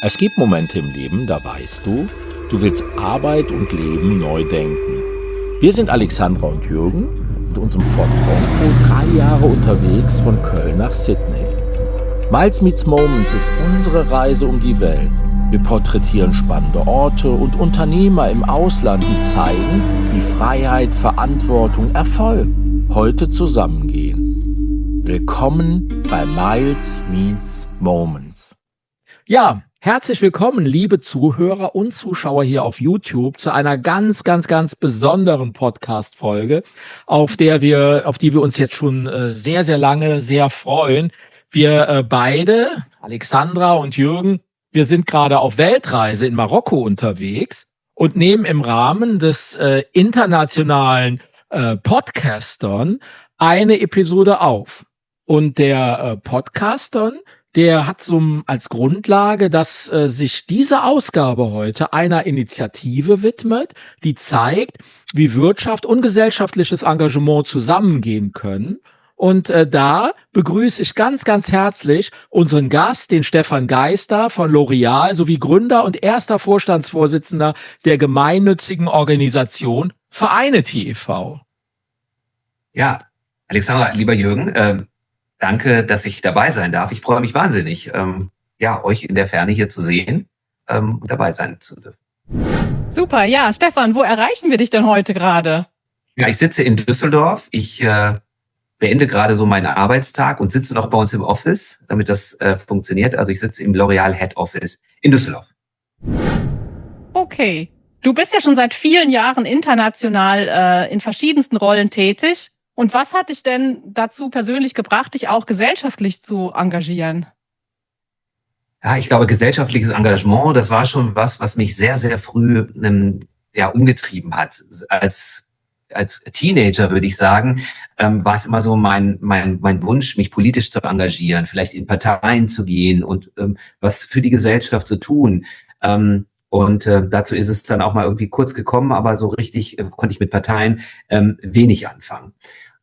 Es gibt Momente im Leben, da weißt du, du willst Arbeit und Leben neu denken. Wir sind Alexandra und Jürgen mit unserem Ford Bronco 3 Jahre unterwegs von Köln nach Sydney. Miles Meets Moments ist unsere Reise um die Welt. Wir porträtieren spannende Orte und Unternehmer im Ausland, die zeigen, wie Freiheit, Verantwortung, Erfolg heute zusammengehen. Willkommen bei Miles Meets Moments. Ja, herzlich willkommen, liebe Zuhörer und Zuschauer hier auf YouTube zu einer ganz besonderen Podcast-Folge, auf die wir uns jetzt schon sehr, sehr lange sehr freuen. Wir beide, Alexandra und Jürgen, wir sind gerade auf Weltreise in Marokko unterwegs und nehmen im Rahmen des internationalen Podcastern eine Episode auf. Und der Podcastern, der hat so als Grundlage, dass sich diese Ausgabe heute einer Initiative widmet, die zeigt, wie Wirtschaft und gesellschaftliches Engagement zusammengehen können. Und da begrüße ich ganz herzlich unseren Gast, den Stefan Geister von L'Oréal, sowie Gründer und erster Vorstandsvorsitzender der gemeinnützigen Organisation Vereinity e.V. Ja, Alexandra, lieber Jürgen, danke, dass ich dabei sein darf. Ich freue mich wahnsinnig, euch in der Ferne hier zu sehen und dabei sein zu dürfen. Super, ja, Stefan, wo erreichen wir dich denn heute gerade? Ja, ich sitze in Düsseldorf. Ich beende gerade so meinen Arbeitstag und sitze noch bei uns im Office, damit das funktioniert. Also ich sitze im L'Oréal Head Office in Düsseldorf. Okay, du bist ja schon seit vielen Jahren international in verschiedensten Rollen tätig. Und was hat dich denn dazu persönlich gebracht, dich auch gesellschaftlich zu engagieren? Ja, ich glaube, gesellschaftliches Engagement, das war schon was mich sehr, sehr früh umgetrieben hat. Als Teenager, würde ich sagen, war es immer so mein Wunsch, mich politisch zu engagieren, vielleicht in Parteien zu gehen und was für die Gesellschaft zu tun. Dazu ist es dann auch mal irgendwie kurz gekommen, aber so richtig konnte ich mit Parteien wenig anfangen.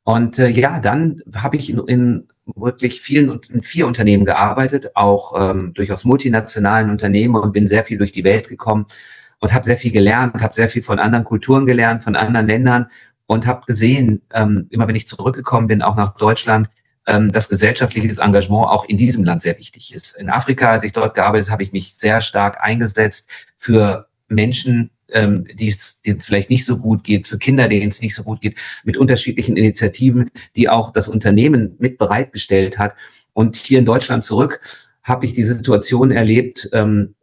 Und dann habe ich in wirklich in 4 Unternehmen gearbeitet, auch durchaus multinationalen Unternehmen, und bin sehr viel durch die Welt gekommen und habe sehr viel gelernt, habe sehr viel von anderen Kulturen gelernt, von anderen Ländern, und habe gesehen, immer wenn ich zurückgekommen bin, auch nach Deutschland, dass gesellschaftliches Engagement auch in diesem Land sehr wichtig ist. In Afrika, als ich dort gearbeitet habe, ich mich sehr stark eingesetzt für Menschen, denen es vielleicht nicht so gut geht, für Kinder, denen es nicht so gut geht, mit unterschiedlichen Initiativen, die auch das Unternehmen mit bereitgestellt hat. Und hier in Deutschland zurück habe ich die Situation erlebt,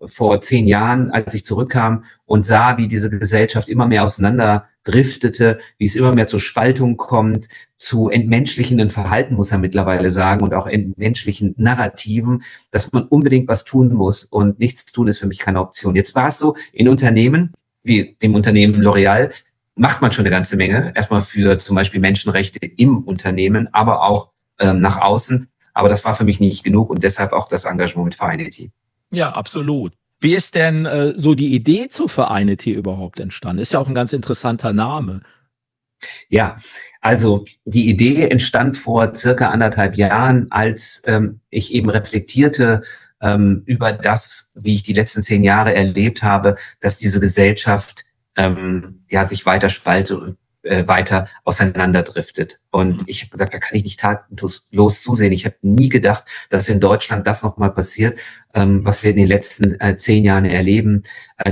vor 10 Jahren, als ich zurückkam und sah, wie diese Gesellschaft immer mehr auseinanderdriftete, wie es immer mehr zur Spaltung kommt, zu entmenschlichenden Verhalten, muss man mittlerweile sagen, und auch entmenschlichen Narrativen, dass man unbedingt was tun muss, und nichts tun ist für mich keine Option. Jetzt war es so, in Unternehmen, wie dem Unternehmen L'Oréal, macht man schon eine ganze Menge, erstmal für zum Beispiel Menschenrechte im Unternehmen, aber auch nach außen. Aber das war für mich nicht genug, und deshalb auch das Engagement mit Vereinity. Ja, absolut. Wie ist denn so die Idee zu Vereinity überhaupt entstanden? Ist ja auch ein ganz interessanter Name. Ja, also die Idee entstand vor circa 1,5 Jahren, als ich eben reflektierte über das, wie ich die letzten 10 Jahre erlebt habe, dass diese Gesellschaft sich weiter spaltet und weiter auseinanderdriftet. Und ich habe gesagt, da kann ich nicht tatenlos zusehen. Ich habe nie gedacht, dass in Deutschland das nochmal passiert, was wir in den letzten 10 Jahren erleben.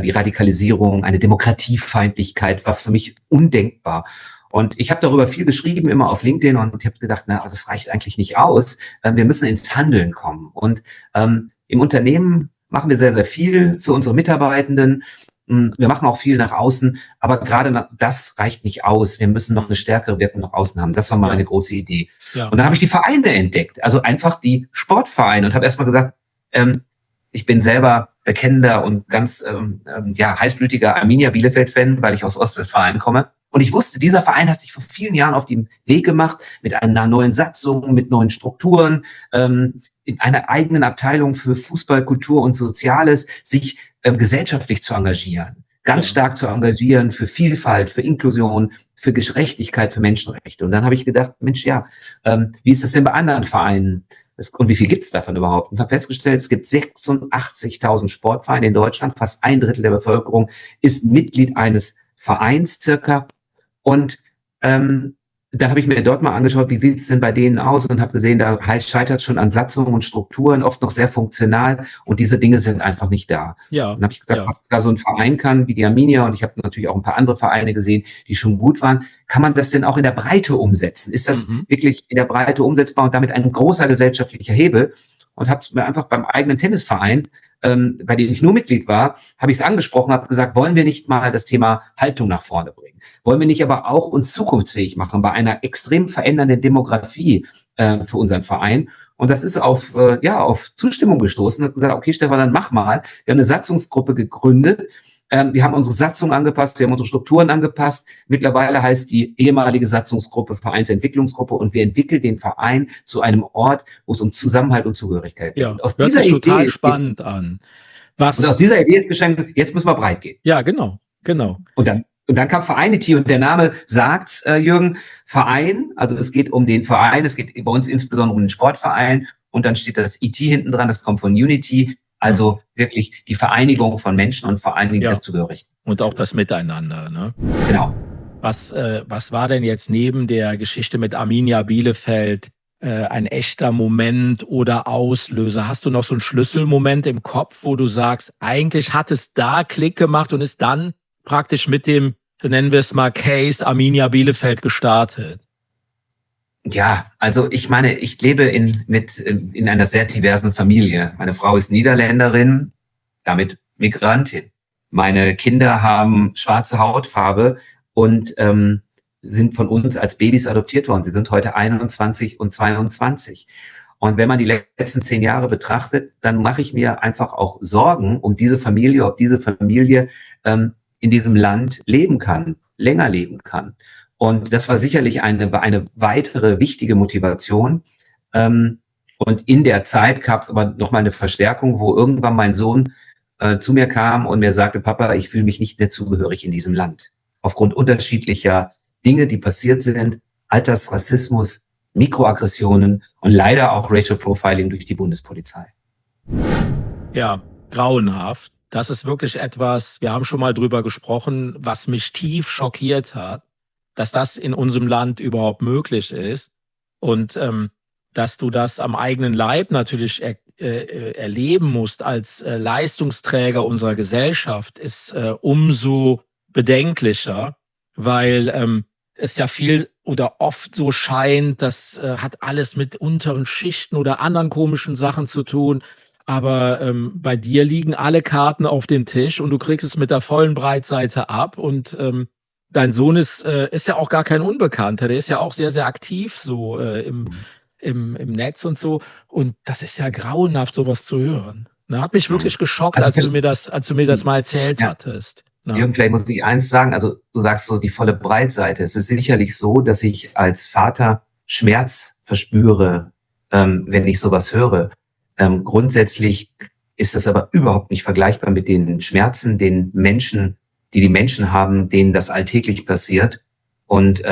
Die Radikalisierung, eine Demokratiefeindlichkeit war für mich undenkbar. Und ich habe darüber viel geschrieben, immer auf LinkedIn, und ich habe gedacht, das reicht eigentlich nicht aus. Wir müssen ins Handeln kommen. Und im Unternehmen machen wir sehr, sehr viel für unsere Mitarbeitenden. Wir machen auch viel nach außen, aber gerade das reicht nicht aus. Wir müssen noch eine stärkere Wirkung nach außen haben. Das war meine große Idee. Ja. Und dann habe ich die Vereine entdeckt, also einfach die Sportvereine, und habe erstmal gesagt, ich bin selber bekennender und ganz heißblütiger Arminia Bielefeld-Fan, weil ich aus Ostwestfalen komme. Und ich wusste, dieser Verein hat sich vor vielen Jahren auf den Weg gemacht mit einer neuen Satzung, mit neuen Strukturen, in einer eigenen Abteilung für Fußball, Kultur und Soziales, sich gesellschaftlich zu engagieren, ganz stark zu engagieren für Vielfalt, für Inklusion, für Gerechtigkeit, für Menschenrechte. Und dann habe ich gedacht, Mensch, wie ist das denn bei anderen Vereinen? Und wie viel gibt es davon überhaupt? Und habe festgestellt, es gibt 86.000 Sportvereine in Deutschland, fast ein Drittel der Bevölkerung ist Mitglied eines Vereins circa. Und dann habe ich mir dort mal angeschaut, wie sieht es denn bei denen aus, und habe gesehen, da scheitert schon an Satzungen und Strukturen, oft noch sehr funktional, und diese Dinge sind einfach nicht da. Ja. Dann habe ich gesagt, ja. was da so ein Verein kann, wie die Arminia, und ich habe natürlich auch ein paar andere Vereine gesehen, die schon gut waren, kann man das denn auch in der Breite umsetzen? Ist das wirklich in der Breite umsetzbar und damit ein großer gesellschaftlicher Hebel? Und habe es mir einfach beim eigenen Tennisverein, bei dem ich nur Mitglied war, habe ich es angesprochen, habe gesagt, wollen wir nicht mal das Thema Haltung nach vorne bringen? Wollen wir nicht aber auch uns zukunftsfähig machen bei einer extrem verändernden Demografie für unseren Verein? Und das ist auf Zustimmung gestoßen. Hat gesagt, okay, Stefan, dann mach mal. Wir haben eine Satzungsgruppe gegründet. Wir haben unsere Satzung angepasst, wir haben unsere Strukturen angepasst. Mittlerweile heißt die ehemalige Satzungsgruppe Vereinsentwicklungsgruppe, und wir entwickeln den Verein zu einem Ort, wo es um Zusammenhalt und Zugehörigkeit geht. Ja, aus dieser Idee total spannend an. Und aus dieser Idee ist geschenkt, jetzt müssen wir breit gehen. Ja, genau. Und dann kam Vereinity, und der Name sagt, Jürgen, Verein, also es geht um den Verein, es geht bei uns insbesondere um den Sportverein, und dann steht das IT hinten dran, das kommt von Unity. Also wirklich die Vereinigung von Menschen und Vereinigung des Zugehörigen. Und auch das Miteinander, ne? Genau. Was war denn jetzt neben der Geschichte mit Arminia Bielefeld ein echter Moment oder Auslöser? Hast du noch so einen Schlüsselmoment im Kopf, wo du sagst, eigentlich hat es da Klick gemacht und ist dann praktisch mit dem, nennen wir es mal, Case Arminia Bielefeld gestartet? Ja, also ich meine, ich lebe in einer sehr diversen Familie. Meine Frau ist Niederländerin, damit Migrantin. Meine Kinder haben schwarze Hautfarbe und sind von uns als Babys adoptiert worden. Sie sind heute 21 und 22. Und wenn man die letzten 10 Jahre betrachtet, dann mache ich mir einfach auch Sorgen um diese Familie, ob diese Familie in diesem Land leben kann, länger leben kann. Und das war sicherlich eine weitere wichtige Motivation. Und in der Zeit gab es aber nochmal eine Verstärkung, wo irgendwann mein Sohn zu mir kam und mir sagte, Papa, ich fühle mich nicht mehr zugehörig in diesem Land. Aufgrund unterschiedlicher Dinge, die passiert sind, Alltagsrassismus, Mikroaggressionen und leider auch Racial Profiling durch die Bundespolizei. Ja, grauenhaft. Das ist wirklich etwas, wir haben schon mal drüber gesprochen, was mich tief schockiert hat, dass das in unserem Land überhaupt möglich ist, und dass du das am eigenen Leib natürlich erleben musst als Leistungsträger unserer Gesellschaft, ist umso bedenklicher, weil es ja viel oder oft so scheint, das hat alles mit unteren Schichten oder anderen komischen Sachen zu tun. Aber bei dir liegen alle Karten auf dem Tisch und du kriegst es mit der vollen Breitseite ab, und dein Sohn ist ja auch gar kein Unbekannter, der ist ja auch sehr, sehr aktiv so im Netz und so. Und das ist ja grauenhaft, sowas zu hören. Ne, hat mich wirklich geschockt, als du mir das mal erzählt hattest. Ne? Jürgen, vielleicht muss ich eins sagen, also du sagst so die volle Breitseite. Es ist sicherlich so, dass ich als Vater Schmerz verspüre, wenn ich sowas höre. Grundsätzlich ist das aber überhaupt nicht vergleichbar mit den Schmerzen, die Menschen haben, denen das alltäglich passiert. Und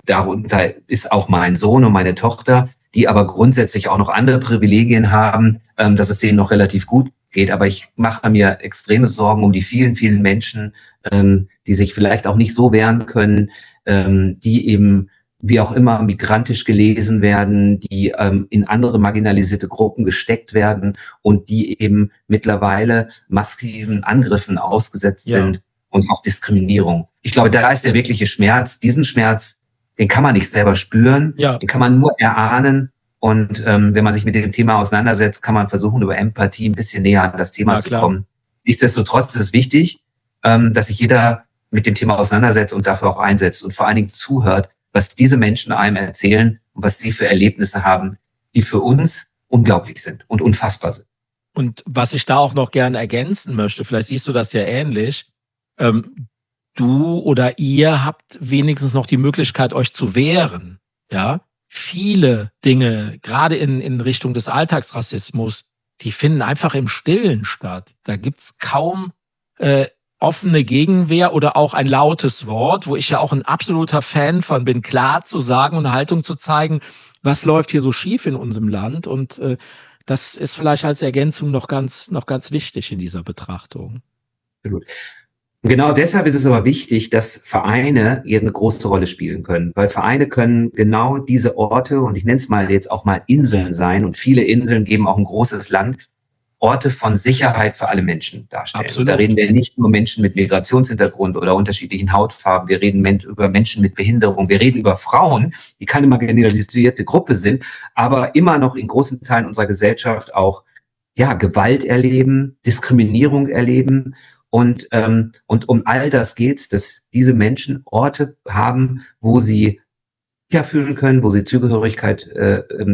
darunter ist auch mein Sohn und meine Tochter, die aber grundsätzlich auch noch andere Privilegien haben, dass es denen noch relativ gut geht. Aber ich mache mir extreme Sorgen um die vielen, vielen Menschen, die sich vielleicht auch nicht so wehren können, die eben wie auch immer migrantisch gelesen werden, die in andere marginalisierte Gruppen gesteckt werden und die eben mittlerweile massiven Angriffen ausgesetzt sind und auch Diskriminierung. Ich glaube, da ist der wirkliche Schmerz. Diesen Schmerz, den kann man nicht selber spüren, den kann man nur erahnen. Und wenn man sich mit dem Thema auseinandersetzt, kann man versuchen, über Empathie ein bisschen näher an das Thema zu kommen. Nichtsdestotrotz ist es wichtig, dass sich jeder mit dem Thema auseinandersetzt und dafür auch einsetzt und vor allen Dingen zuhört, was diese Menschen einem erzählen und was sie für Erlebnisse haben, die für uns unglaublich sind und unfassbar sind. Und was ich da auch noch gerne ergänzen möchte, vielleicht siehst du das ja ähnlich, du oder ihr habt wenigstens noch die Möglichkeit, euch zu wehren. Ja, viele Dinge, gerade in Richtung des Alltagsrassismus, die finden einfach im Stillen statt. Da gibt's kaum offene Gegenwehr oder auch ein lautes Wort, wo ich ja auch ein absoluter Fan von bin, klar zu sagen und eine Haltung zu zeigen, Was läuft hier so schief in unserem Land? Und das ist vielleicht als Ergänzung noch ganz wichtig in dieser Betrachtung. Absolut. Und genau deshalb ist es aber wichtig, dass Vereine hier eine große Rolle spielen können, weil Vereine können genau diese Orte, und ich nenne es mal jetzt auch mal Inseln sein, und viele Inseln geben auch ein großes Land, Orte von Sicherheit für alle Menschen darstellen. Absolut. Und da reden wir nicht nur Menschen mit Migrationshintergrund oder unterschiedlichen Hautfarben, wir reden über Menschen mit Behinderung, wir reden über Frauen, die keine marginalisierte Gruppe sind, aber immer noch in großen Teilen unserer Gesellschaft auch Gewalt erleben, Diskriminierung erleben. Und um all das geht's, dass diese Menschen Orte haben, wo sie fühlen können, wo sie Zugehörigkeit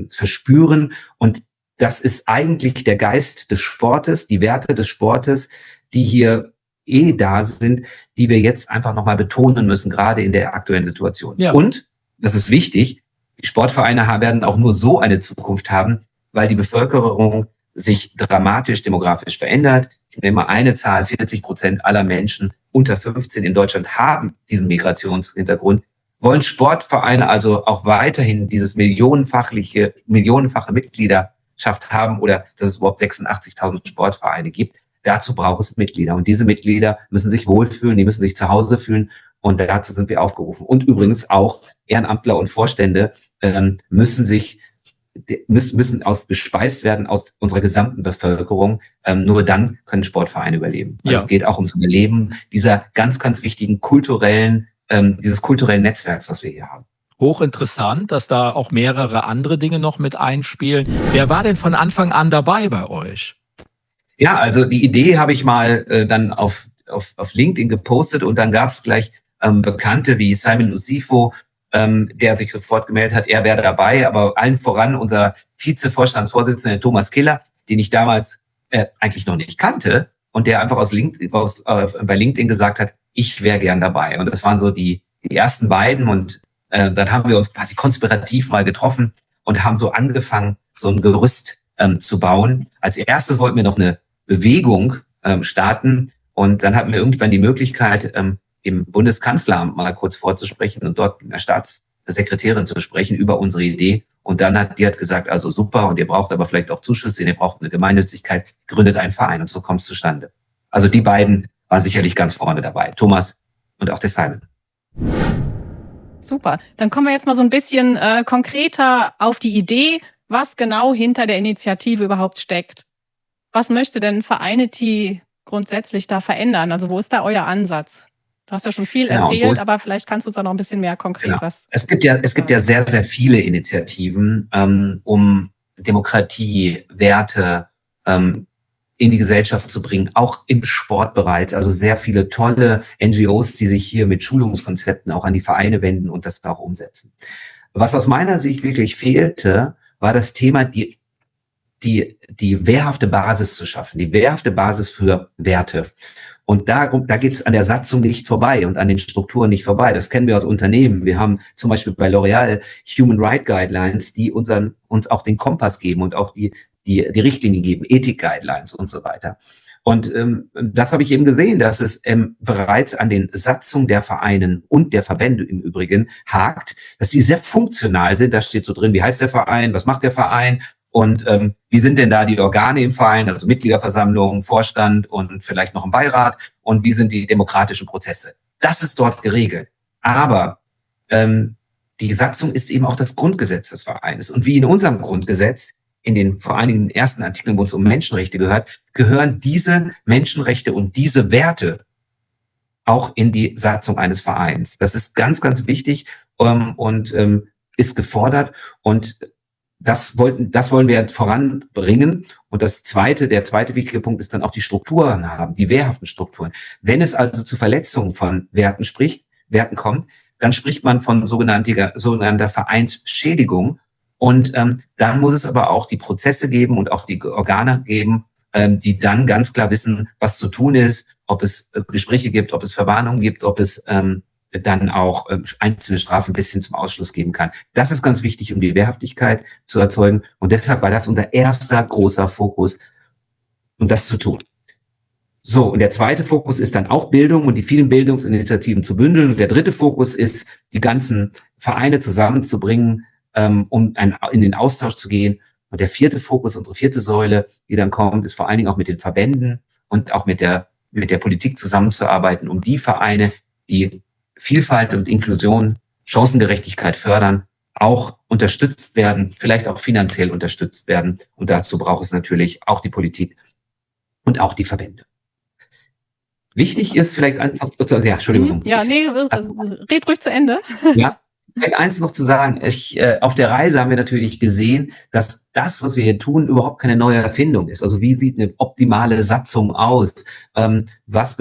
verspüren. Und das ist eigentlich der Geist des Sportes, die Werte des Sportes, die hier da sind, die wir jetzt einfach nochmal betonen müssen, gerade in der aktuellen Situation. Ja. Und, das ist wichtig, die Sportvereine werden auch nur so eine Zukunft haben, weil die Bevölkerung sich dramatisch demografisch verändert. Ich nehme mal eine Zahl, 40% aller Menschen unter 15 in Deutschland haben diesen Migrationshintergrund. Wollen Sportvereine also auch weiterhin dieses millionenfache Mitgliederschaft haben oder dass es überhaupt 86.000 Sportvereine gibt? Dazu braucht es Mitglieder. Und diese Mitglieder müssen sich wohlfühlen, die müssen sich zu Hause fühlen. Und dazu sind wir aufgerufen. Und übrigens auch Ehrenamtler und Vorstände müssen bespeist werden aus unserer gesamten Bevölkerung. Nur dann können Sportvereine überleben. Also es geht auch ums Überleben dieser ganz, ganz wichtigen dieses kulturellen Netzwerks, was wir hier haben. Hochinteressant, dass da auch mehrere andere Dinge noch mit einspielen. Wer war denn von Anfang an dabei bei euch? Ja, also die Idee habe ich mal dann auf LinkedIn gepostet, und dann gab es gleich Bekannte wie Simon Usifo, der sich sofort gemeldet hat, er wäre dabei, aber allen voran unser Vize-Vorstandsvorsitzender Thomas Killer, den ich damals eigentlich noch nicht kannte, und der einfach bei LinkedIn gesagt hat, ich wäre gern dabei. Und das waren so die ersten beiden, und dann haben wir uns quasi konspirativ mal getroffen und haben so angefangen, so ein Gerüst zu bauen. Als erstes wollten wir noch eine Bewegung starten, und dann hatten wir irgendwann die Möglichkeit, im Bundeskanzleramt mal kurz vorzusprechen und dort mit einer Staatssekretärin zu sprechen über unsere Idee. Und dann die hat gesagt, also super, und ihr braucht aber vielleicht auch Zuschüsse, ihr braucht eine Gemeinnützigkeit, gründet einen Verein, und so kommt es zustande. Also die beiden waren sicherlich ganz vorne dabei, Thomas und auch der Simon. Super, dann kommen wir jetzt mal so ein bisschen konkreter auf die Idee, was genau hinter der Initiative überhaupt steckt. Was möchte denn Vereinity grundsätzlich da verändern? Also wo ist da euer Ansatz? Du hast ja schon viel erzählt, aber vielleicht kannst du uns da noch ein bisschen mehr konkret was. Es gibt ja sehr, sehr viele Initiativen, um Demokratie, Werte in die Gesellschaft zu bringen, auch im Sport bereits. Also sehr viele tolle NGOs, die sich hier mit Schulungskonzepten auch an die Vereine wenden und das auch umsetzen. Was aus meiner Sicht wirklich fehlte, war das Thema, die wehrhafte Basis zu schaffen, die wehrhafte Basis für Werte. Und da geht es an der Satzung nicht vorbei und an den Strukturen nicht vorbei. Das kennen wir aus Unternehmen. Wir haben zum Beispiel bei L'Oreal Human Rights Guidelines, die uns auch den Kompass geben und auch die Richtlinien geben, Ethik-Guidelines und so weiter. Und das habe ich eben gesehen, dass es bereits an den Satzungen der Vereinen und der Verbände im Übrigen hakt, dass sie sehr funktional sind. Da steht so drin, wie heißt der Verein, was macht der Verein und wie sind denn da die Organe im Verein, also Mitgliederversammlung, Vorstand und vielleicht noch ein Beirat, und wie sind die demokratischen Prozesse. Das ist dort geregelt. Aber die Satzung ist eben auch das Grundgesetz des Vereines. Und wie in unserem Grundgesetz, vor allen Dingen in den ersten Artikeln, wo es um Menschenrechte gehören diese Menschenrechte und diese Werte auch in die Satzung eines Vereins. Das ist ganz, ganz wichtig und ist gefordert. Und das wollen wir voranbringen. Und der zweite wichtige Punkt ist dann auch die Strukturen haben, die wehrhaften Strukturen. Wenn es also zu Verletzungen von Werten kommt, dann spricht man von sogenannter Vereinsschädigung. Und dann muss es aber auch die Prozesse geben und auch die Organe geben, die dann ganz klar wissen, was zu tun ist, ob es Gespräche gibt, ob es Verwarnungen gibt, ob es dann auch einzelne Strafen bis hin zum Ausschluss geben kann. Das ist ganz wichtig, um die Wehrhaftigkeit zu erzeugen. Und deshalb war das unser erster großer Fokus, um das zu tun. So, und der zweite Fokus ist dann auch Bildung und die vielen Bildungsinitiativen zu bündeln. Und der dritte Fokus ist, die ganzen Vereine zusammenzubringen, in den Austausch zu gehen. Und der vierte Fokus, unsere vierte Säule, die dann kommt, ist vor allen Dingen auch mit den Verbänden und auch mit der Politik zusammenzuarbeiten, um die Vereine, die Vielfalt und Inklusion, Chancengerechtigkeit fördern, auch unterstützt werden, vielleicht auch finanziell unterstützt werden. Und dazu braucht es natürlich auch die Politik und auch die Verbände. Wichtig ist vielleicht eins noch, ja, Entschuldigung. Ja, nee, red ruhig zu Ende. Ja, vielleicht eins noch zu sagen. Auf der Reise haben wir natürlich gesehen, dass das, was wir hier tun, überhaupt keine neue Erfindung ist. Also wie sieht eine optimale Satzung aus? Was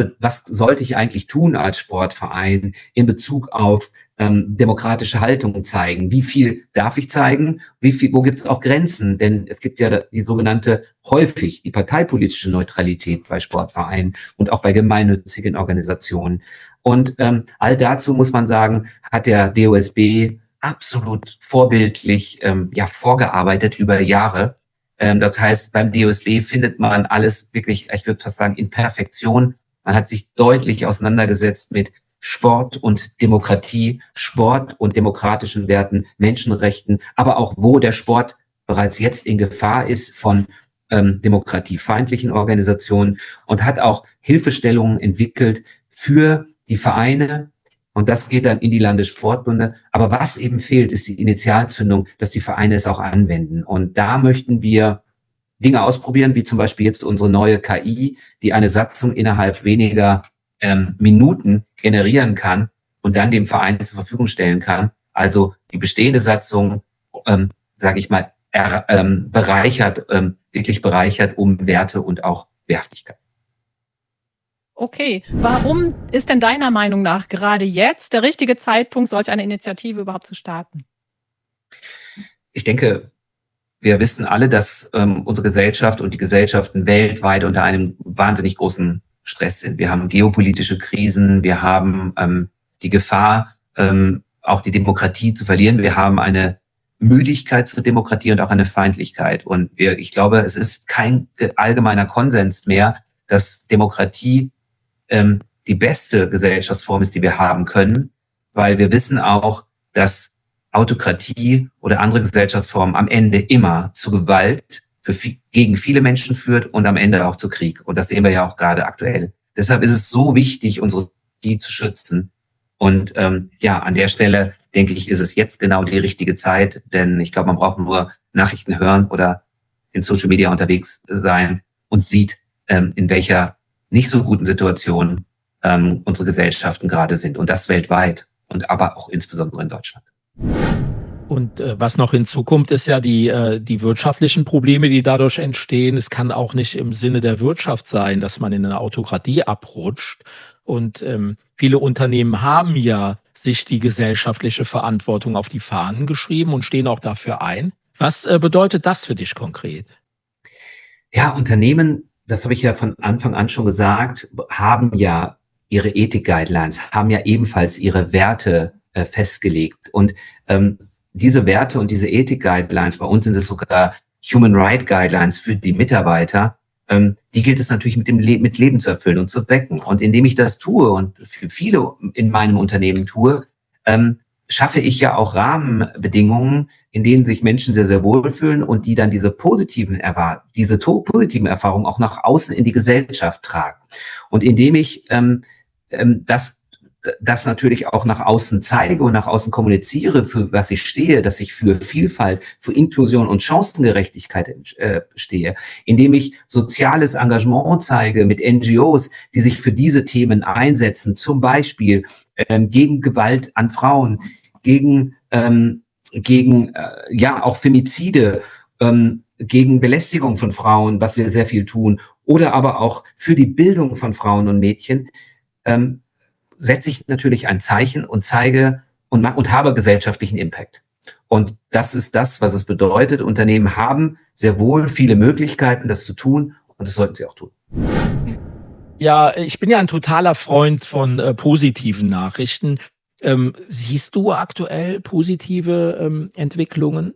sollte ich eigentlich tun als Sportverein in Bezug auf demokratische Haltung zeigen? Wie viel darf ich zeigen? Wo gibt es auch Grenzen? Denn es gibt ja die sogenannte häufig die parteipolitische Neutralität bei Sportvereinen und auch bei gemeinnützigen Organisationen. Und all dazu muss man sagen, hat der DOSB absolut vorbildlich vorgearbeitet über Jahre. Das heißt, beim DOSB findet man alles wirklich, ich würde fast sagen, in Perfektion. Man hat sich deutlich auseinandergesetzt mit Sport und Demokratie, Sport und demokratischen Werten, Menschenrechten, aber auch wo der Sport bereits jetzt in Gefahr ist von demokratiefeindlichen Organisationen und hat auch Hilfestellungen entwickelt für die Vereine. Und das geht dann in die Landessportbünde. Aber was eben fehlt, ist die Initialzündung, dass die Vereine es auch anwenden. Und da möchten wir Dinge ausprobieren, wie zum Beispiel jetzt unsere neue KI, die eine Satzung innerhalb weniger Minuten generieren kann und dann dem Verein zur Verfügung stellen kann. Also die bestehende Satzung, sage ich mal, wirklich bereichert um Werte und auch Wehrhaftigkeit. Okay, warum ist denn deiner Meinung nach gerade jetzt der richtige Zeitpunkt, solch eine Initiative überhaupt zu starten? Ich denke, wir wissen alle, dass unsere Gesellschaft und die Gesellschaften weltweit unter einem wahnsinnig großen Stress sind. Wir haben geopolitische Krisen, wir haben die Gefahr, auch die Demokratie zu verlieren. Wir haben eine Müdigkeit zur Demokratie und auch eine Feindlichkeit. Und ich glaube, es ist kein allgemeiner Konsens mehr, dass Demokratie die beste Gesellschaftsform ist, die wir haben können, weil wir wissen auch, dass Autokratie oder andere Gesellschaftsformen am Ende immer zu Gewalt gegen viele Menschen führt und am Ende auch zu Krieg. Und das sehen wir ja auch gerade aktuell. Deshalb ist es so wichtig, unsere Demokratie zu schützen. Und an der Stelle, denke ich, ist es jetzt genau die richtige Zeit, denn ich glaube, man braucht nur Nachrichten hören oder in Social Media unterwegs sein und sieht, in welcher nicht so guten Situation unsere Gesellschaften gerade sind. Und das weltweit und aber auch insbesondere in Deutschland. Und was noch hinzukommt, ist ja die wirtschaftlichen Probleme, die dadurch entstehen. Es kann auch nicht im Sinne der Wirtschaft sein, dass man in eine Autokratie abrutscht. Und viele Unternehmen haben ja sich die gesellschaftliche Verantwortung auf die Fahnen geschrieben und stehen auch dafür ein. Was bedeutet das für dich konkret? Ja, Unternehmen, das habe ich ja von Anfang an schon gesagt, haben ja ihre Ethik-Guidelines, haben ja ebenfalls ihre Werte festgelegt. Und diese Werte und diese Ethik-Guidelines, bei uns sind es sogar Human Rights Guidelines für die Mitarbeiter, die gilt es natürlich mit Leben zu erfüllen und zu wecken. Und indem ich das tue und für viele in meinem Unternehmen tue, schaffe ich ja auch Rahmenbedingungen, in denen sich Menschen sehr, sehr wohlfühlen und die dann diese positiven Erfahrungen auch nach außen in die Gesellschaft tragen. Und indem ich das natürlich auch nach außen zeige und nach außen kommuniziere, für was ich stehe, dass ich für Vielfalt, für Inklusion und Chancengerechtigkeit stehe, indem ich soziales Engagement zeige mit NGOs, die sich für diese Themen einsetzen, zum Beispiel gegen Gewalt an Frauen, gegen auch Femizide, gegen Belästigung von Frauen, was wir sehr viel tun, oder aber auch für die Bildung von Frauen und Mädchen, setze ich natürlich ein Zeichen und zeige und habe gesellschaftlichen Impact. Und das ist das, was es bedeutet. Unternehmen haben sehr wohl viele Möglichkeiten, das zu tun, und das sollten sie auch tun. Ja, ich bin ja ein totaler Freund von positiven Nachrichten. Siehst du aktuell positive Entwicklungen?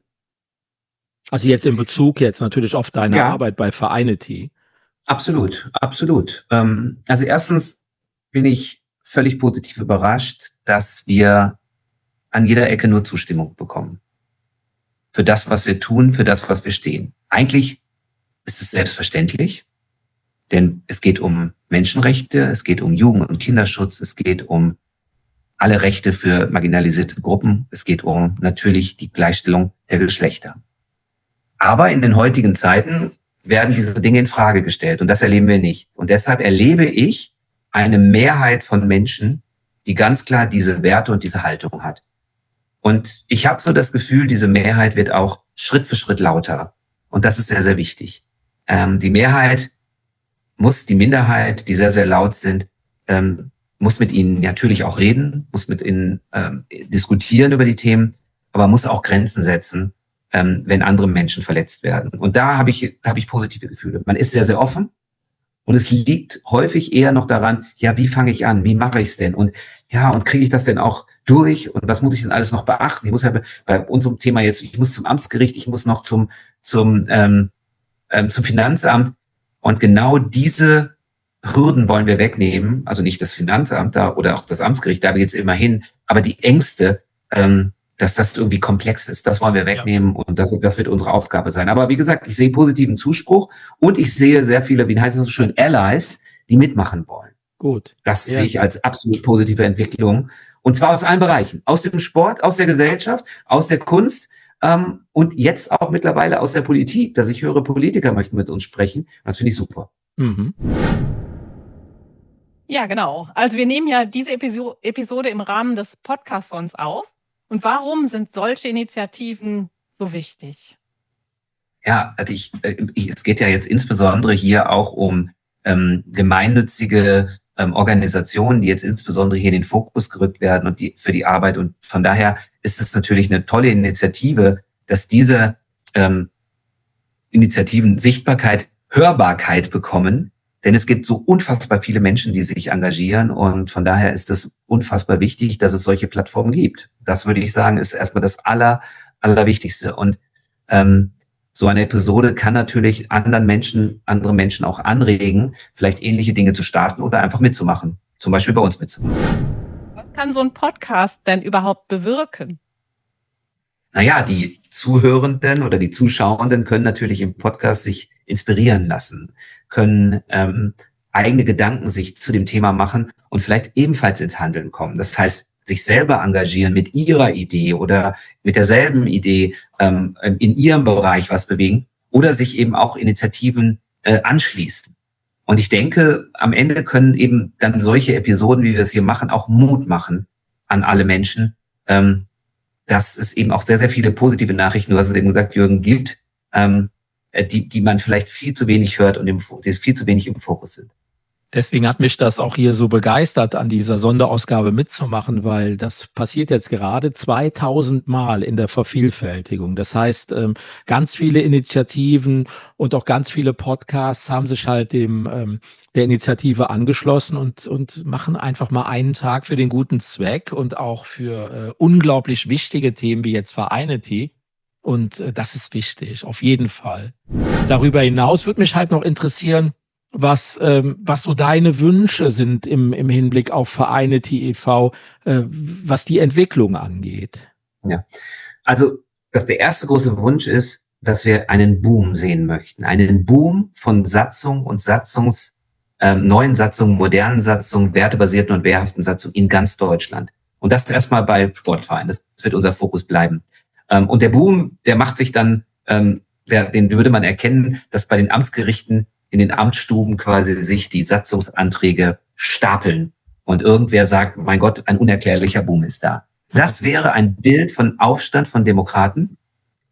Also jetzt in Bezug natürlich auf deine Arbeit bei Vereinity. Absolut, absolut. Also erstens bin ich völlig positiv überrascht, dass wir an jeder Ecke nur Zustimmung bekommen. für das, was wir tun, für das, was wir stehen. Eigentlich ist es selbstverständlich, denn es geht um Menschenrechte, es geht um Jugend- und Kinderschutz, es geht um alle Rechte für marginalisierte Gruppen, es geht um natürlich die Gleichstellung der Geschlechter. Aber in den heutigen Zeiten werden diese Dinge in Frage gestellt und das erleben wir nicht. Und deshalb erlebe ich eine Mehrheit von Menschen, die ganz klar diese Werte und diese Haltung hat. Und ich habe so das Gefühl, diese Mehrheit wird auch Schritt für Schritt lauter. Und das ist sehr, sehr wichtig. Die Mehrheit muss die Minderheit, die sehr, sehr laut sind, muss mit ihnen natürlich auch reden, muss mit ihnen diskutieren über die Themen, aber muss auch Grenzen setzen, wenn andere Menschen verletzt werden. Und da habe ich positive Gefühle. Man ist sehr, sehr offen und es liegt häufig eher noch daran, ja, wie fange ich an, wie mache ich es denn? Und ja, und kriege ich das denn auch durch? Und was muss ich denn alles noch beachten? Ich muss ja bei unserem Thema jetzt, ich muss zum Amtsgericht, ich muss noch zum Finanzamt. Und genau diese Hürden wollen wir wegnehmen, also nicht das Finanzamt da oder auch das Amtsgericht, da geht es immer hin, aber die Ängste, dass das irgendwie komplex ist, das wollen wir wegnehmen und das wird unsere Aufgabe sein. Aber wie gesagt, ich sehe positiven Zuspruch und ich sehe sehr viele, wie heißt das so schön, Allies, die mitmachen wollen. Gut. Das sehe ich als absolut positive Entwicklung und zwar aus allen Bereichen, aus dem Sport, aus der Gesellschaft, aus der Kunst, und jetzt auch mittlerweile aus der Politik, dass ich höre, Politiker möchten mit uns sprechen. Das finde ich super. Mhm. Ja, genau. Also wir nehmen ja diese Episode im Rahmen des Podcasts auf. Und warum sind solche Initiativen so wichtig? Ja, also es geht ja jetzt insbesondere hier auch um gemeinnützige Organisationen, die jetzt insbesondere hier in den Fokus gerückt werden und die für die Arbeit. Und von daher ist es natürlich eine tolle Initiative, dass diese Initiativen Sichtbarkeit, Hörbarkeit bekommen. Denn es gibt so unfassbar viele Menschen, die sich engagieren. Und von daher ist es unfassbar wichtig, dass es solche Plattformen gibt. Das würde ich sagen, ist erstmal das Allerwichtigste. Und so eine Episode kann natürlich andere Menschen auch anregen, vielleicht ähnliche Dinge zu starten oder einfach mitzumachen. Zum Beispiel bei uns mitzumachen. Was kann so ein Podcast denn überhaupt bewirken? Naja, die Zuhörenden oder die Zuschauenden können natürlich im Podcast sich inspirieren lassen, können eigene Gedanken sich zu dem Thema machen und vielleicht ebenfalls ins Handeln kommen. Das heißt, sich selber engagieren mit ihrer Idee oder mit derselben Idee in ihrem Bereich was bewegen oder sich eben auch Initiativen anschließen. Und ich denke, am Ende können eben dann solche Episoden, wie wir es hier machen, auch Mut machen an alle Menschen, dass es eben auch sehr, sehr viele positive Nachrichten, du hast es eben gesagt, Jürgen, gibt, die man vielleicht viel zu wenig hört und die viel zu wenig im Fokus sind. Deswegen hat mich das auch hier so begeistert, an dieser Sonderausgabe mitzumachen, weil das passiert jetzt gerade 2000 Mal in der Vervielfältigung. Das heißt, ganz viele Initiativen und auch ganz viele Podcasts haben sich halt der Initiative angeschlossen und machen einfach mal einen Tag für den guten Zweck und auch für unglaublich wichtige Themen wie jetzt Vereinity. Und das ist wichtig, auf jeden Fall. Darüber hinaus würde mich halt noch interessieren, was so deine Wünsche sind im Hinblick auf Vereinity e.V., was die Entwicklung angeht. Ja, also der erste große Wunsch ist, dass wir einen Boom sehen möchten. Einen Boom von Satzung und neuen Satzungen, modernen Satzungen, wertebasierten und wehrhaften Satzungen in ganz Deutschland. Und das erstmal bei Sportvereinen. Das wird unser Fokus bleiben. Und der Boom, der macht sich dann, den würde man erkennen, dass bei den Amtsgerichten in den Amtsstuben quasi sich die Satzungsanträge stapeln und irgendwer sagt, mein Gott, ein unerklärlicher Boom ist da. Das wäre ein Bild von Aufstand von Demokraten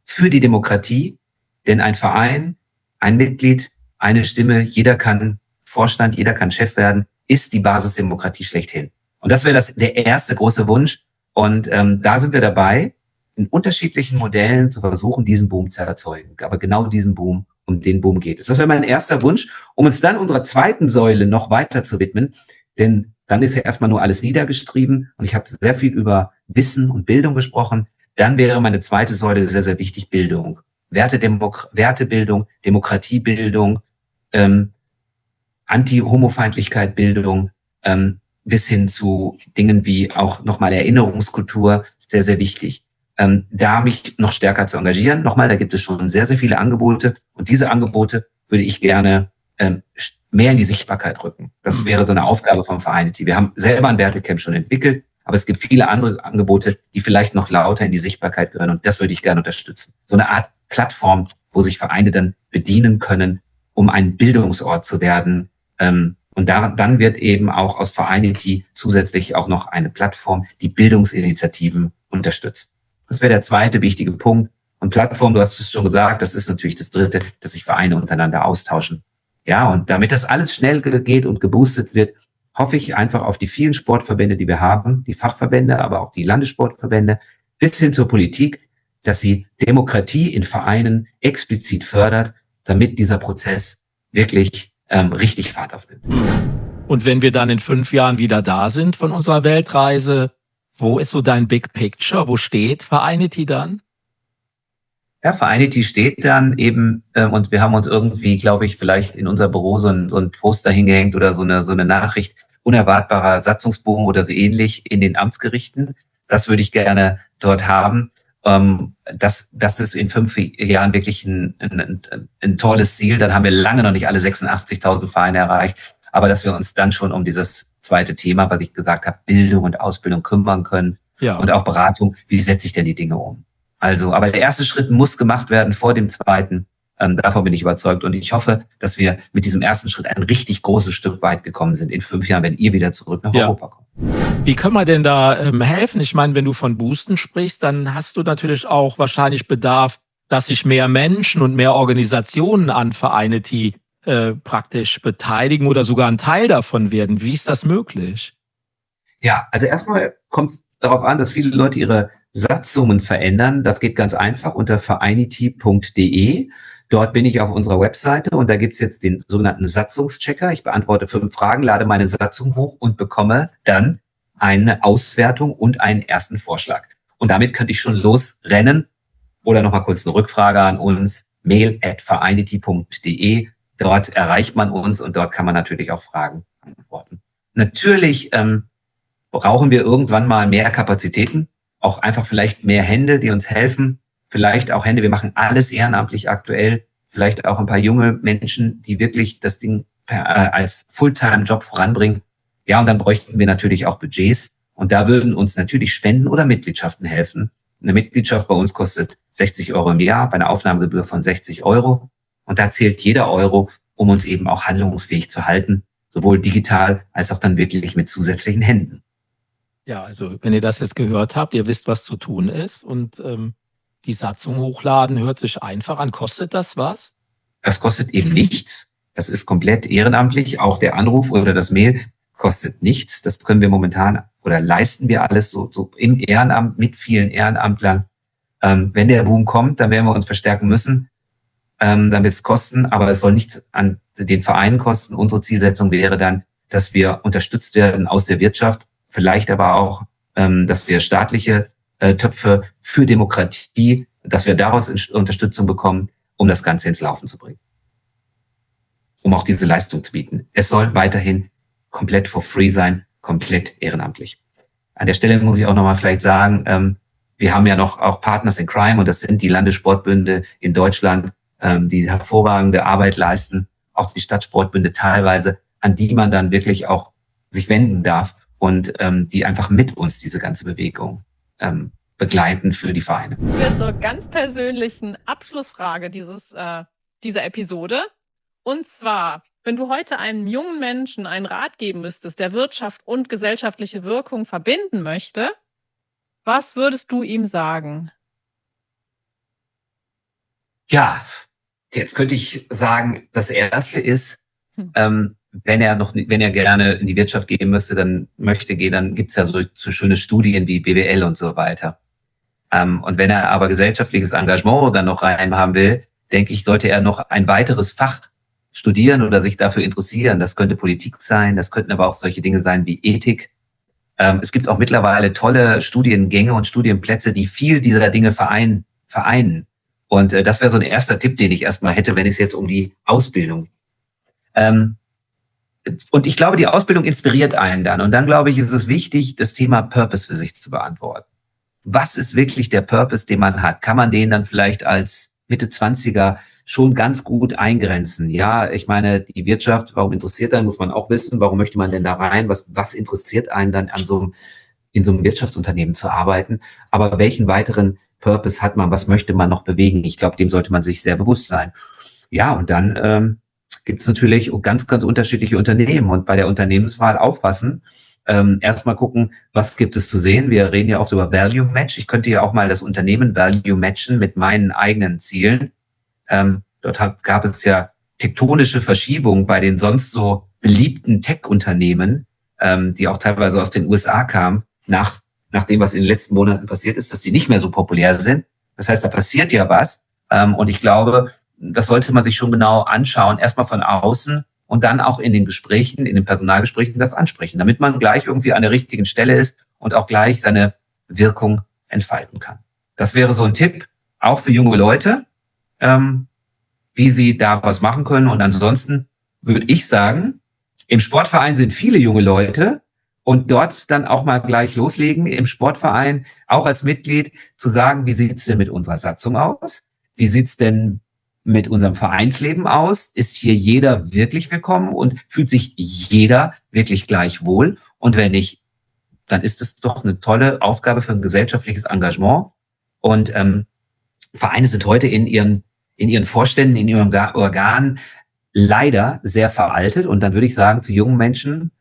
für die Demokratie, denn ein Verein, ein Mitglied, eine Stimme, jeder kann Vorstand, jeder kann Chef werden, ist die Basisdemokratie schlechthin. Und das wäre der erste große Wunsch. Und da sind wir dabei, in unterschiedlichen Modellen zu versuchen, diesen Boom zu erzeugen. Aber genau diesen Boom, um den Boom geht es. Das wäre mein erster Wunsch, um uns dann unserer zweiten Säule noch weiter zu widmen. Denn dann ist ja erstmal nur alles niedergeschrieben und ich habe sehr viel über Wissen und Bildung gesprochen. Dann wäre meine zweite Säule sehr, sehr wichtig, Bildung. Wertebildung, Demokratiebildung, Anti-Homofeindlichkeit Bildung, bis hin zu Dingen wie auch nochmal Erinnerungskultur, sehr, sehr wichtig. da mich noch stärker zu engagieren. Nochmal, da gibt es schon sehr, sehr viele Angebote und diese Angebote würde ich gerne mehr in die Sichtbarkeit rücken. Das wäre so eine Aufgabe vom Vereinity. Wir haben selber ein Wertecamp schon entwickelt, aber es gibt viele andere Angebote, die vielleicht noch lauter in die Sichtbarkeit gehören und das würde ich gerne unterstützen. So eine Art Plattform, wo sich Vereine dann bedienen können, um ein Bildungsort zu werden. Und dann wird eben auch aus Vereinity zusätzlich auch noch eine Plattform, die Bildungsinitiativen unterstützt. Das wäre der zweite wichtige Punkt. Und Plattform, du hast es schon gesagt, das ist natürlich das dritte, dass sich Vereine untereinander austauschen. Ja, und damit das alles schnell geht und geboostet wird, hoffe ich einfach auf die vielen Sportverbände, die wir haben, die Fachverbände, aber auch die Landessportverbände, bis hin zur Politik, dass sie Demokratie in Vereinen explizit fördert, damit dieser Prozess wirklich richtig Fahrt aufnimmt. Und wenn wir dann in 5 Jahren wieder da sind von unserer Weltreise, wo ist so dein Big Picture? Wo steht Vereinity dann? Ja, Vereinity steht dann eben, und wir haben uns irgendwie, glaube ich, vielleicht in unser Büro so ein Poster hingehängt oder so eine Nachricht, unerwartbarer Satzungsbogen oder so ähnlich in den Amtsgerichten. Das würde ich gerne dort haben. Das ist in 5 Jahren wirklich ein tolles Ziel. Dann haben wir lange noch nicht alle 86.000 Vereine erreicht. Aber dass wir uns dann schon um dieses zweite Thema, was ich gesagt habe, Bildung und Ausbildung kümmern können. Ja. Und auch Beratung. Wie setze ich denn die Dinge um? Also, aber der erste Schritt muss gemacht werden vor dem zweiten. Davon bin ich überzeugt. Und ich hoffe, dass wir mit diesem ersten Schritt ein richtig großes Stück weit gekommen sind in 5 Jahren, wenn ihr wieder zurück nach Europa kommt. Wie können wir denn da helfen? Ich meine, wenn du von Boosten sprichst, dann hast du natürlich auch wahrscheinlich Bedarf, dass sich mehr Menschen und mehr Organisationen an Vereinity praktisch beteiligen oder sogar ein Teil davon werden. Wie ist das möglich? Ja, also erstmal kommt es darauf an, dass viele Leute ihre Satzungen verändern. Das geht ganz einfach unter vereinity.de. Dort bin ich auf unserer Webseite und da gibt's jetzt den sogenannten Satzungschecker. Ich beantworte 5 Fragen, lade meine Satzung hoch und bekomme dann eine Auswertung und einen ersten Vorschlag. Und damit könnte ich schon losrennen oder nochmal kurz eine Rückfrage an uns, mail@vereinity.de. Dort erreicht man uns und dort kann man natürlich auch Fragen beantworten. Natürlich brauchen wir irgendwann mal mehr Kapazitäten, auch einfach vielleicht mehr Hände, die uns helfen, vielleicht auch Hände, wir machen alles ehrenamtlich aktuell, vielleicht auch ein paar junge Menschen, die wirklich das Ding als Fulltime-Job voranbringen. Ja, und dann bräuchten wir natürlich auch Budgets und da würden uns natürlich Spenden oder Mitgliedschaften helfen. Eine Mitgliedschaft bei uns kostet 60 € im Jahr, bei einer Aufnahmegebühr von 60 € und da zählt jeder Euro, um uns eben auch handlungsfähig zu halten, sowohl digital als auch dann wirklich mit zusätzlichen Händen. Ja, also wenn ihr das jetzt gehört habt, ihr wisst, was zu tun ist und die Satzung hochladen hört sich einfach an. Kostet das was? Das kostet eben nichts. Das ist komplett ehrenamtlich. Auch der Anruf oder das Mail kostet nichts. Das können wir momentan oder leisten wir alles so im Ehrenamt mit vielen Ehrenamtlern. Wenn der Boom kommt, dann werden wir uns verstärken müssen. Dann wird es kosten, aber es soll nicht an den Vereinen kosten. Unsere Zielsetzung wäre dann, dass wir unterstützt werden aus der Wirtschaft, vielleicht aber auch, dass wir staatliche Töpfe für Demokratie, dass wir daraus Unterstützung bekommen, um das Ganze ins Laufen zu bringen. Um auch diese Leistung zu bieten. Es soll weiterhin komplett for free sein, komplett ehrenamtlich. An der Stelle muss ich auch nochmal vielleicht sagen, wir haben ja noch auch Partners in Crime und das sind die Landessportbünde in Deutschland, die hervorragende Arbeit leisten, auch die Stadtsportbünde teilweise, an die man dann wirklich auch sich wenden darf und die einfach mit uns diese ganze Bewegung begleiten für die Vereine. Zur ganz persönlichen Abschlussfrage dieser Episode. Und zwar, wenn du heute einem jungen Menschen einen Rat geben müsstest, der Wirtschaft und gesellschaftliche Wirkung verbinden möchte, was würdest du ihm sagen? Ja, jetzt könnte ich sagen, das Erste ist, wenn er gerne in die Wirtschaft gehen müsste, dann gibt's ja so schöne Studien wie BWL und so weiter. Und wenn er aber gesellschaftliches Engagement dann noch rein haben will, denke ich, sollte er noch ein weiteres Fach studieren oder sich dafür interessieren. Das könnte Politik sein, das könnten aber auch solche Dinge sein wie Ethik. Es gibt auch mittlerweile tolle Studiengänge und Studienplätze, die viel dieser Dinge vereinen. Und das wäre so ein erster Tipp, den ich erstmal hätte, wenn es jetzt um die Ausbildung und ich glaube, die Ausbildung inspiriert einen dann. Und dann, glaube ich, ist es wichtig, das Thema Purpose für sich zu beantworten. was ist wirklich der Purpose, den man hat? Kann man den dann vielleicht als Mitte 20er schon ganz gut eingrenzen? Ja, ich meine, die Wirtschaft, warum interessiert einen, muss man auch wissen. Warum möchte man denn da rein? Was interessiert einen dann in so einem Wirtschaftsunternehmen zu arbeiten? Aber welchen weiteren Purpose hat man? Was möchte man noch bewegen? Ich glaube, dem sollte man sich sehr bewusst sein. Ja, und dann gibt es natürlich ganz, ganz unterschiedliche Unternehmen. Und bei der Unternehmenswahl aufpassen. Erstmal gucken, was gibt es zu sehen. Wir reden ja auch über Value Match. Ich könnte ja auch mal das Unternehmen Value matchen mit meinen eigenen Zielen. Dort gab es ja tektonische Verschiebungen bei den sonst so beliebten Tech-Unternehmen, die auch teilweise aus den USA kamen, nach dem, was in den letzten Monaten passiert ist, dass die nicht mehr so populär sind. Das heißt, da passiert ja was. Und ich glaube, das sollte man sich schon genau anschauen, erstmal von außen und dann auch in den Gesprächen, in den Personalgesprächen das ansprechen, damit man gleich irgendwie an der richtigen Stelle ist und auch gleich seine Wirkung entfalten kann. Das wäre so ein Tipp, auch für junge Leute, wie sie da was machen können. Und ansonsten würde ich sagen, im Sportverein sind viele junge Leute und dort dann auch mal gleich loslegen, im Sportverein auch als Mitglied zu sagen, wie sieht's denn mit unserer Satzung aus? Wie sieht's denn mit unserem Vereinsleben aus? Ist hier jeder wirklich willkommen und fühlt sich jeder wirklich gleich wohl? Und wenn nicht, dann ist es doch eine tolle Aufgabe für ein gesellschaftliches Engagement. Und Vereine sind heute in ihren Vorständen, in ihren Organen leider sehr veraltet. Und dann würde ich sagen, zu jungen Menschen,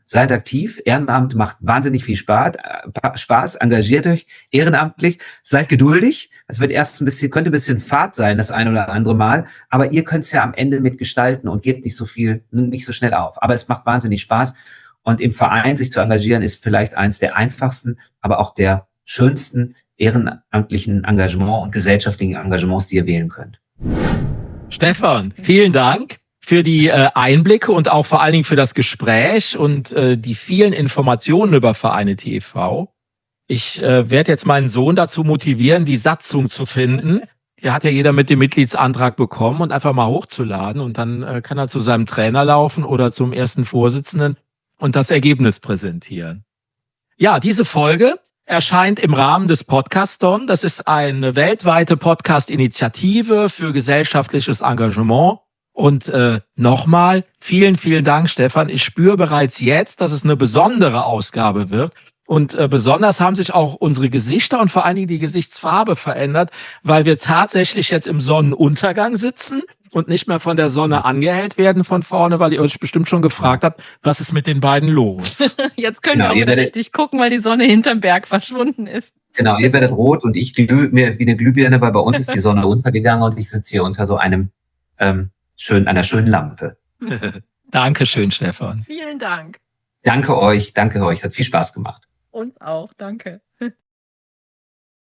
seid aktiv. Ehrenamt macht wahnsinnig viel Spaß. Engagiert euch ehrenamtlich. Seid geduldig. Es wird könnte ein bisschen Fahrt sein, das ein oder andere Mal. Aber ihr könnt es ja am Ende mitgestalten und gebt nicht so schnell auf. Aber es macht wahnsinnig Spaß. Und im Verein sich zu engagieren ist vielleicht eins der einfachsten, aber auch der schönsten ehrenamtlichen Engagement und gesellschaftlichen Engagements, die ihr wählen könnt. Stefan, vielen Dank für die Einblicke und auch vor allen Dingen für das Gespräch und die vielen Informationen über Vereine TV. Ich werde jetzt meinen Sohn dazu motivieren, die Satzung zu finden. Hier hat ja jeder mit dem Mitgliedsantrag bekommen und einfach mal hochzuladen. Und dann kann er zu seinem Trainer laufen oder zum ersten Vorsitzenden und das Ergebnis präsentieren. Ja, diese Folge erscheint im Rahmen des Podcast-Don. Das ist eine weltweite Podcast-Initiative für gesellschaftliches Engagement. Und nochmal, vielen, vielen Dank, Stefan. Ich spüre bereits jetzt, dass es eine besondere Ausgabe wird. Und besonders haben sich auch unsere Gesichter und vor allen Dingen die Gesichtsfarbe verändert, weil wir tatsächlich jetzt im Sonnenuntergang sitzen und nicht mehr von der Sonne angehellt werden von vorne, weil ihr euch bestimmt schon gefragt habt, was ist mit den beiden los? Jetzt können wir auch wieder richtig gucken, weil die Sonne hinterm Berg verschwunden ist. Genau, ihr werdet rot und ich glühe mir wie eine Glühbirne, weil bei uns ist die Sonne untergegangen und ich sitze hier unter so einer schönen Lampe. Dankeschön, Stefan. Vielen Dank. Danke euch, hat viel Spaß gemacht. Uns auch, danke.